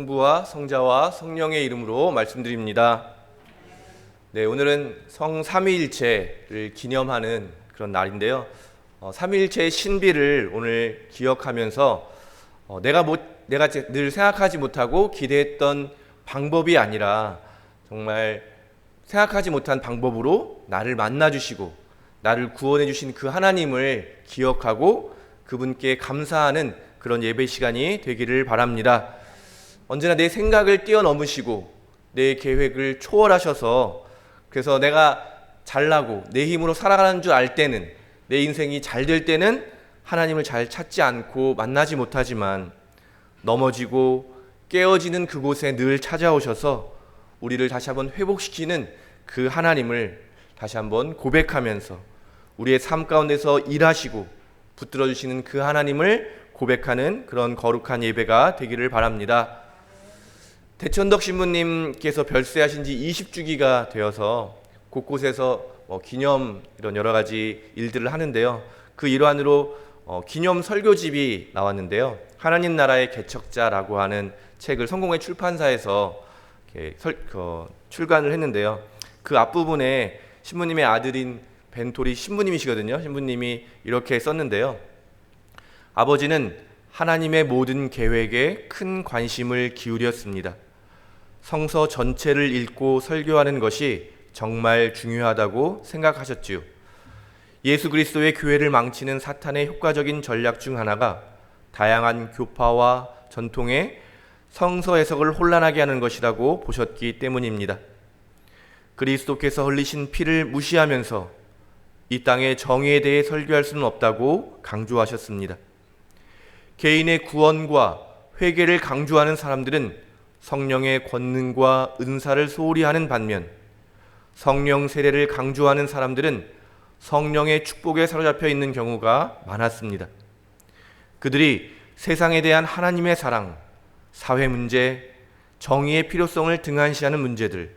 성부와 성자와 성령의 이름으로 말씀드립니다. 네, 오늘은 성삼위일체를 기념하는 그런 날인데요. 삼위일체의 신비를 오늘 기억하면서 내가 늘 생각하지 못하고 기대했던 방법이 아니라 정말 생각하지 못한 방법으로 나를 만나주시고 나를 구원해 주신 그 하나님을 기억하고 그분께 감사하는 그런 예배 시간이 되기를 바랍니다. 언제나 내 생각을 뛰어넘으시고 내 계획을 초월하셔서 그래서 내가 잘나고 내 힘으로 살아가는 줄 알 때는, 내 인생이 잘 될 때는 하나님을 잘 찾지 않고 만나지 못하지만 넘어지고 깨어지는 그곳에 늘 찾아오셔서 우리를 다시 한번 회복시키는 그 하나님을 다시 한번 고백하면서 우리의 삶 가운데서 일하시고 붙들어 주시는 그 하나님을 고백하는 그런 거룩한 예배가 되기를 바랍니다. 대천덕 신부님께서 별세하신 지 20주기가 되어서 곳곳에서 기념 이런 여러 가지 일들을 하는데요. 그 일환으로 기념 설교집이 나왔는데요. 하나님 나라의 개척자라고 하는 책을 성공회 출판사에서 출간을 했는데요. 그 앞부분에 신부님의 아들인 벤토리 신부님이시거든요. 신부님이 이렇게 썼는데요. 아버지는 하나님의 모든 계획에 큰 관심을 기울였습니다. 성서 전체를 읽고 설교하는 것이 정말 중요하다고 생각하셨지요. 예수 그리스도의 교회를 망치는 사탄의 효과적인 전략 중 하나가 다양한 교파와 전통의 성서 해석을 혼란하게 하는 것이라고 보셨기 때문입니다. 그리스도께서 흘리신 피를 무시하면서 이 땅의 정의에 대해 설교할 수는 없다고 강조하셨습니다. 개인의 구원과 회개를 강조하는 사람들은 성령의 권능과 은사를 소홀히 하는 반면 성령 세례를 강조하는 사람들은 성령의 축복에 사로잡혀 있는 경우가 많았습니다. 그들이 세상에 대한 하나님의 사랑, 사회 문제, 정의의 필요성을 등한시하는 문제들,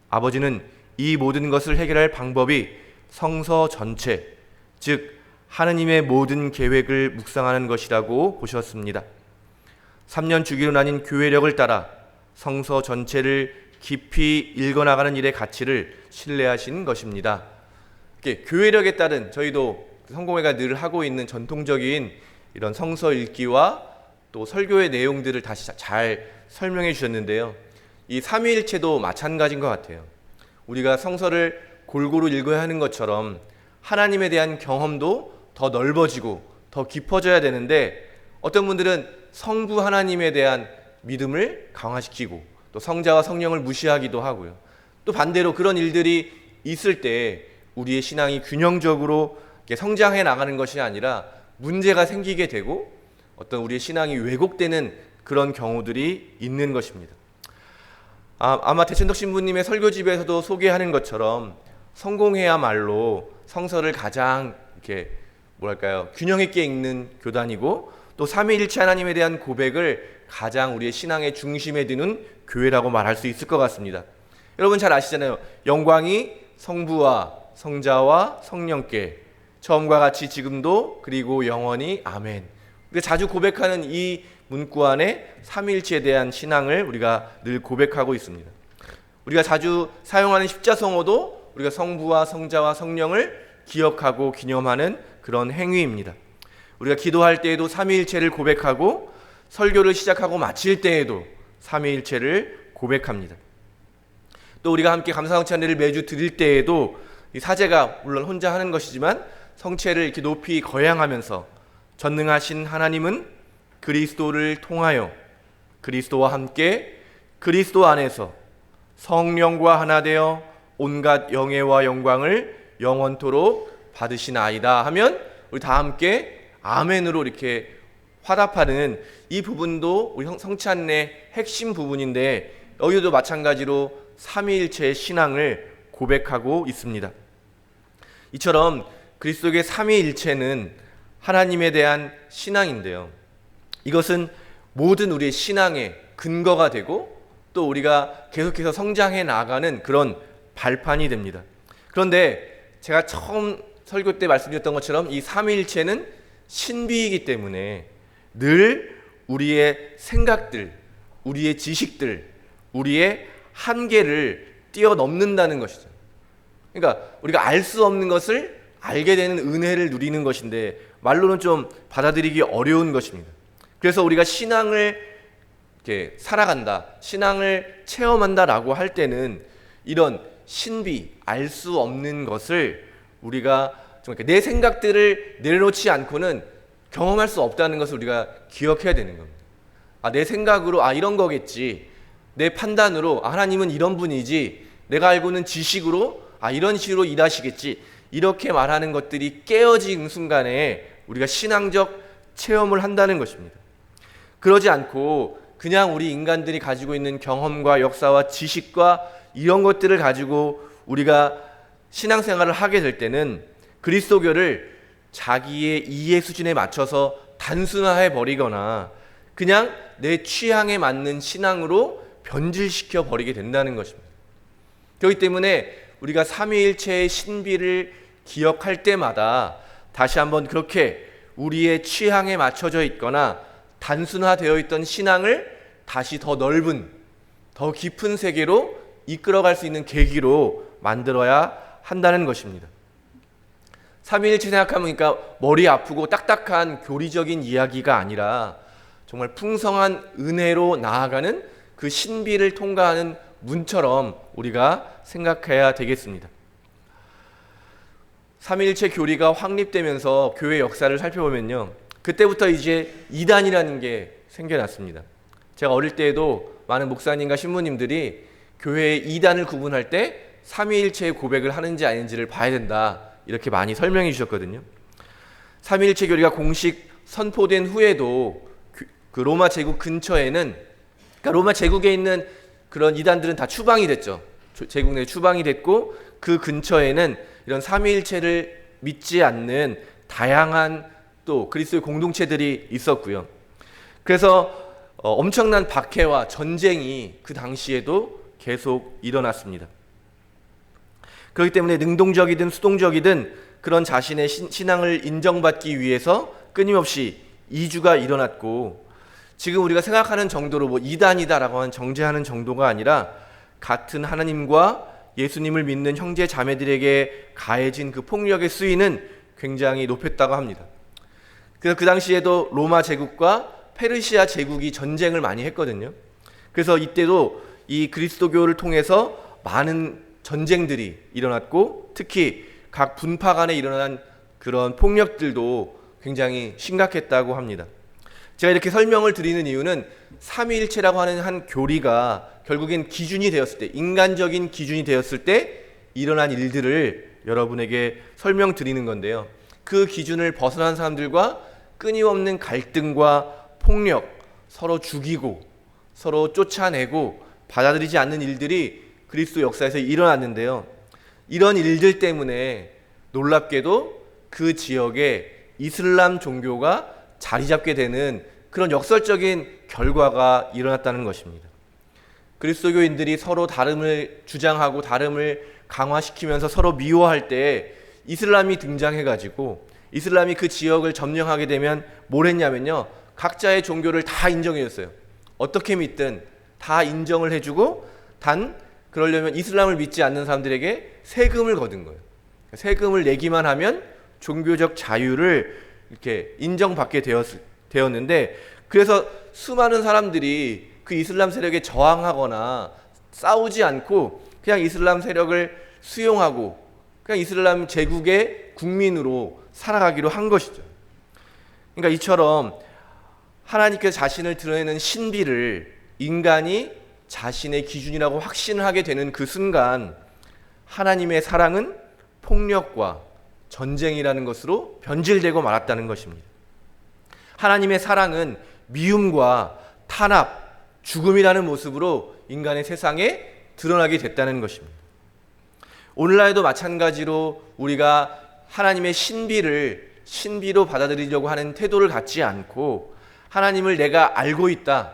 아버지는 이 모든 것을 해결할 방법이 성서 전체, 즉 하느님의 모든 계획을 묵상하는 것이라고 보셨습니다. 3년 주기로 나뉜 교회력을 따라 성서 전체를 깊이 읽어나가는 일의 가치를 신뢰하신 것입니다. 교회력에 따른 저희도 성공회가 늘 하고 있는 전통적인 이런 성서 읽기와 또 설교의 내용들을 다시 잘 설명해 주셨는데요. 이 삼위일체도 마찬가지인 것 같아요. 우리가 성서를 골고루 읽어야 하는 것처럼 하나님에 대한 경험도 더 넓어지고 더 깊어져야 되는데 어떤 분들은 성부 하나님에 대한 믿음을 강화시키고 또 성자와 성령을 무시하기도 하고요. 또 반대로 그런 일들이 있을 때 우리의 신앙이 균형적으로 성장해 나가는 것이 아니라 문제가 생기게 되고 어떤 우리의 신앙이 왜곡되는 그런 경우들이 있는 것입니다. 아마 대천덕 신부님의 설교집에서도 소개하는 것처럼 성공회야말로 성서를 가장 균형 있게 읽는 교단이고 또 삼위일체 하나님에 대한 고백을 가장 우리의 신앙의 중심에 두는 교회라고 말할 수 있을 것 같습니다. 여러분 잘 아시잖아요. 영광이 성부와 성자와 성령께 처음과 같이 지금도 그리고 영원히 아멘. 우리가 자주 고백하는 이 문구 안에 삼위일체에 대한 신앙을 우리가 늘 고백하고 있습니다. 우리가 자주 사용하는 십자성호도 우리가 성부와 성자와 성령을 기억하고 기념하는 그런 행위입니다. 우리가 기도할 때에도 삼위일체를 고백하고 설교를 시작하고 마칠 때에도 삼위일체를 고백합니다. 또 우리가 함께 감사성 찬례를 매주 드릴 때에도 이 사제가 물론 혼자 하는 것이지만 성체를 이렇게 높이 거양하면서 전능하신 하나님은 그리스도를 통하여 그리스도와 함께 그리스도 안에서 성령과 하나 되어 온갖 영예와 영광을 영원토록 받으시나이다 하면 우리 다 함께 아멘으로 이렇게 화답하는 이 부분도 우리 성찬례 핵심 부분인데 여기도 마찬가지로 삼위일체의 신앙을 고백하고 있습니다. 이처럼 그리스도의 삼위일체는 하나님에 대한 신앙인데요. 이것은 모든 우리의 신앙의 근거가 되고 또 우리가 계속해서 성장해 나가는 그런 발판이 됩니다. 그런데 제가 처음 설교 때 말씀드렸던 것처럼 이 삼위일체는 신비이기 때문에 늘 우리의 생각들, 우리의 지식들, 우리의 한계를 뛰어넘는다는 것이죠. 그러니까 우리가 알 수 없는 것을 알게 되는 은혜를 누리는 것인데 말로는 좀 받아들이기 어려운 것입니다. 그래서 우리가 신앙을 이렇게 살아간다, 신앙을 체험한다라고 할 때는 이런 신비, 알 수 없는 것을 우리가 내 생각들을 내려놓지 않고는 경험할 수 없다는 것을 우리가 기억해야 되는 겁니다. 내 생각으로 이런 거겠지, 내 판단으로 하나님은 이런 분이지, 내가 알고 있는 지식으로 이런 식으로 일하시겠지, 이렇게 말하는 것들이 깨어진 순간에 우리가 신앙적 체험을 한다는 것입니다. 그러지 않고 그냥 우리 인간들이 가지고 있는 경험과 역사와 지식과 이런 것들을 가지고 우리가 신앙생활을 하게 될 때는 그리스도교를 자기의 이해 수준에 맞춰서 단순화해 버리거나 그냥 내 취향에 맞는 신앙으로 변질시켜 버리게 된다는 것입니다. 그렇기 때문에 우리가 삼위일체의 신비를 기억할 때마다 다시 한번 그렇게 우리의 취향에 맞춰져 있거나 단순화되어 있던 신앙을 다시 더 넓은, 더 깊은 세계로 이끌어갈 수 있는 계기로 만들어야 한다는 것입니다. 삼위일체 생각하면 그러니까 머리 아프고 딱딱한 교리적인 이야기가 아니라 정말 풍성한 은혜로 나아가는 그 신비를 통과하는 문처럼 우리가 생각해야 되겠습니다. 삼위일체 교리가 확립되면서 교회 역사를 살펴보면요, 그때부터 이제 이단이라는 게 생겨났습니다. 제가 어릴 때에도 많은 목사님과 신부님들이 교회의 이단을 구분할 때 삼위일체의 고백을 하는지 아닌지를 봐야 된다, 이렇게 많이 설명해 주셨거든요. 삼위일체 교리가 공식 선포된 후에도 그 로마 제국 근처에는, 그러니까 로마 제국에 있는 그런 이단들은 다 추방이 됐죠. 제국 내 추방이 됐고 그 근처에는 이런 삼위일체를 믿지 않는 다양한 또 그리스도의 공동체들이 있었고요. 그래서 엄청난 박해와 전쟁이 그 당시에도 계속 일어났습니다. 그렇기 때문에 능동적이든 수동적이든 그런 자신의 신앙을 인정받기 위해서 끊임없이 이주가 일어났고, 지금 우리가 생각하는 정도로 이단이다라고 하는 정죄하는 정도가 아니라 같은 하나님과 예수님을 믿는 형제 자매들에게 가해진 그 폭력의 수위는 굉장히 높았다고 합니다. 그래서 그 당시에도 로마 제국과 페르시아 제국이 전쟁을 많이 했거든요. 그래서 이때도 이 그리스도교를 통해서 많은 전쟁들이 일어났고, 특히 각 분파 간에 일어난 그런 폭력들도 굉장히 심각했다고 합니다. 제가 이렇게 설명을 드리는 이유는 삼위일체라고 하는 한 교리가 결국엔 기준이 되었을 때, 인간적인 기준이 되었을 때 일어난 일들을 여러분에게 설명드리는 건데요, 그 기준을 벗어난 사람들과 끊임없는 갈등과 폭력, 서로 죽이고 서로 쫓아내고 받아들이지 않는 일들이 그리스도 역사에서 일어났는데요, 이런 일들 때문에 놀랍게도 그 지역에 이슬람 종교가 자리 잡게 되는 그런 역설적인 결과가 일어났다는 것입니다. 그리스도교인들이 서로 다름을 주장하고 다름을 강화시키면서 서로 미워할 때 이슬람이 등장해가지고, 이슬람이 그 지역을 점령하게 되면 뭘 했냐면요, 각자의 종교를 다 인정해줬어요. 어떻게 믿든 다 인정을 해주고, 단 그러려면 이슬람을 믿지 않는 사람들에게 세금을 거둔 거예요. 세금을 내기만 하면 종교적 자유를 이렇게 인정받게 되었는데, 그래서 수많은 사람들이 그 이슬람 세력에 저항하거나 싸우지 않고 그냥 이슬람 세력을 수용하고 그냥 이슬람 제국의 국민으로 살아가기로 한 것이죠. 그러니까 이처럼 하나님께서 자신을 드러내는 신비를 인간이 자신의 기준이라고 확신하게 되는 그 순간, 하나님의 사랑은 폭력과 전쟁이라는 것으로 변질되고 말았다는 것입니다. 하나님의 사랑은 미움과 탄압, 죽음이라는 모습으로 인간의 세상에 드러나게 됐다는 것입니다. 오늘날에도 마찬가지로 우리가 하나님의 신비로 받아들이려고 하는 태도를 갖지 않고, 하나님을 내가 알고 있다,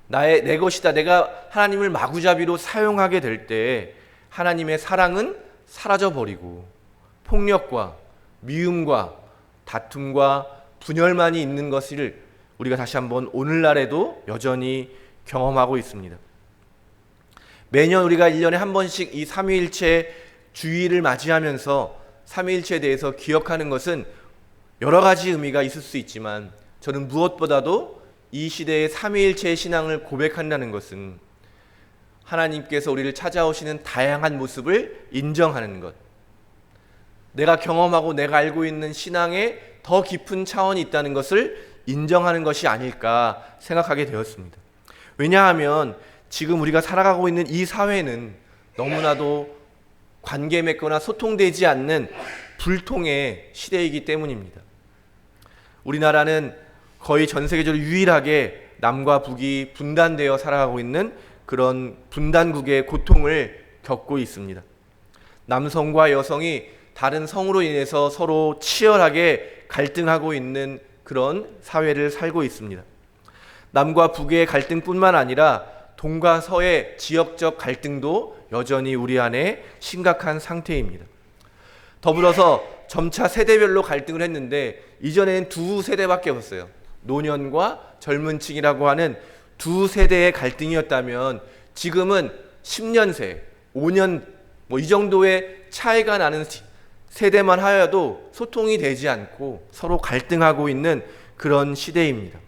내 것이다, 내가 하나님을 마구잡이로 사용하게 될 때 하나님의 사랑은 사라져버리고 폭력과 미움과 다툼과 분열만이 있는 것을 우리가 다시 한번 오늘날에도 여전히 경험하고 있습니다. 매년 우리가 1년에 한 번씩 이 삼위일체 주일을 맞이하면서 삼위일체에 대해서 기억하는 것은 여러 가지 의미가 있을 수 있지만, 저는 무엇보다도 이 시대의 삼위일체의 신앙을 고백한다는 것은 하나님께서 우리를 찾아오시는 다양한 모습을 인정하는 것, 내가 경험하고 내가 알고 있는 신앙에 더 깊은 차원이 있다는 것을 인정하는 것이 아닐까 생각하게 되었습니다. 왜냐하면 지금 우리가 살아가고 있는 이 사회는 너무나도 관계 맺거나 소통되지 않는 불통의 시대이기 때문입니다. 우리나라는 거의 전 세계적으로 유일하게 남과 북이 분단되어 살아가고 있는 그런 분단국의 고통을 겪고 있습니다. 남성과 여성이 다른 성으로 인해서 서로 치열하게 갈등하고 있는 그런 사회를 살고 있습니다. 남과 북의 갈등뿐만 아니라 동과 서의 지역적 갈등도 여전히 우리 안에 심각한 상태입니다. 더불어서 점차 세대별로 갈등을 했는데, 이전에는 두 세대밖에 없었어요. 노년과 젊은 층이라고 하는 두 세대의 갈등이었다면, 지금은 10년세, 5년 이 정도의 차이가 나는 세대만 하여도 소통이 되지 않고 서로 갈등하고 있는 그런 시대입니다.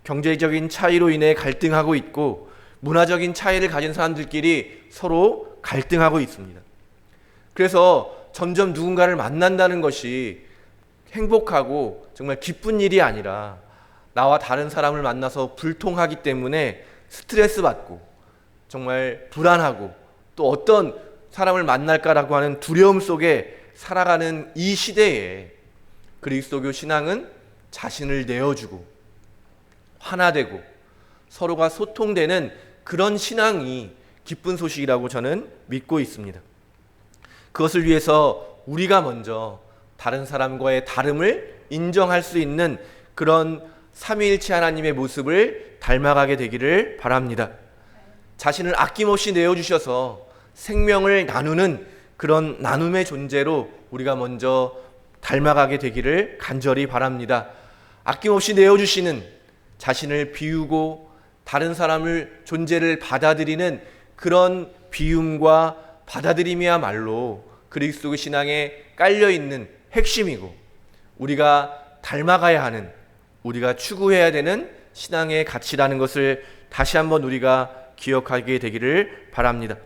경제적인 차이로 인해 갈등하고 있고, 문화적인 차이를 가진 사람들끼리 서로 갈등하고 있습니다. 그래서 점점 누군가를 만난다는 것이 행복하고 정말 기쁜 일이 아니라, 나와 다른 사람을 만나서 불통하기 때문에 스트레스 받고 정말 불안하고 또 어떤 사람을 만날까라고 하는 두려움 속에 살아가는 이 시대에 그리스도교 신앙은 자신을 내어주고 하나되고 서로가 소통되는 그런 신앙이 기쁜 소식이라고 저는 믿고 있습니다. 그것을 위해서 우리가 먼저 다른 사람과의 다름을 인정할 수 있는 그런 삼위일체 하나님의 모습을 닮아가게 되기를 바랍니다. 자신을 아낌없이 내어주셔서 생명을 나누는 그런 나눔의 존재로 우리가 먼저 닮아가게 되기를 간절히 바랍니다. 아낌없이 내어주시는, 자신을 비우고 다른 사람을 존재를 받아들이는 그런 비움과 받아들임이야말로 그리스도의 신앙에 깔려있는 핵심이고, 우리가 닮아가야 하는, 우리가 추구해야 되는 신앙의 가치라는 것을 다시 한번 우리가 기억하게 되기를 바랍니다.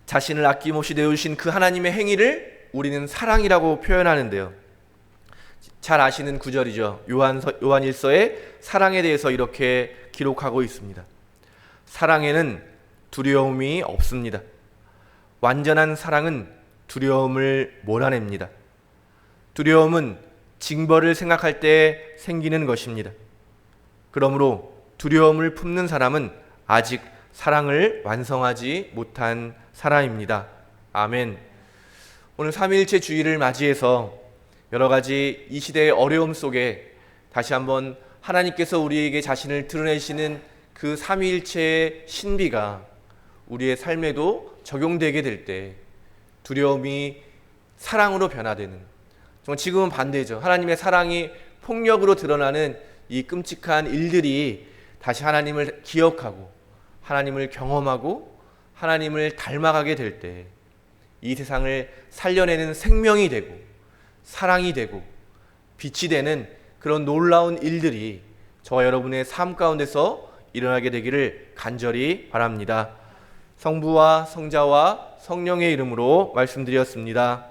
자신을 아낌없이 내어주신 그 하나님의 행위를 우리는 사랑이라고 표현하는데요, 잘 아시는 구절이죠. 요한일서의 사랑에 대해서 이렇게 기록하고 있습니다. 사랑에는 두려움이 없습니다. 완전한 사랑은 두려움을 몰아냅니다. 두려움은 징벌을 생각할 때 생기는 것입니다. 그러므로 두려움을 품는 사람은 아직 사랑을 완성하지 못한 사람입니다. 아멘. 오늘 삼위일체 주일을 맞이해서 여러 가지 이 시대의 어려움 속에 다시 한번 하나님께서 우리에게 자신을 드러내시는 그 삼위일체의 신비가 우리의 삶에도 적용되게 될 때 두려움이 사랑으로 변화되는, 정말 지금은 반대죠. 하나님의 사랑이 폭력으로 드러나는 이 끔찍한 일들이 다시 하나님을 기억하고 하나님을 경험하고 하나님을 닮아가게 될 때 이 세상을 살려내는 생명이 되고 사랑이 되고 빛이 되는 그런 놀라운 일들이 저와 여러분의 삶 가운데서 일어나게 되기를 간절히 바랍니다. 성부와 성자와 성령의 이름으로 말씀드렸습니다.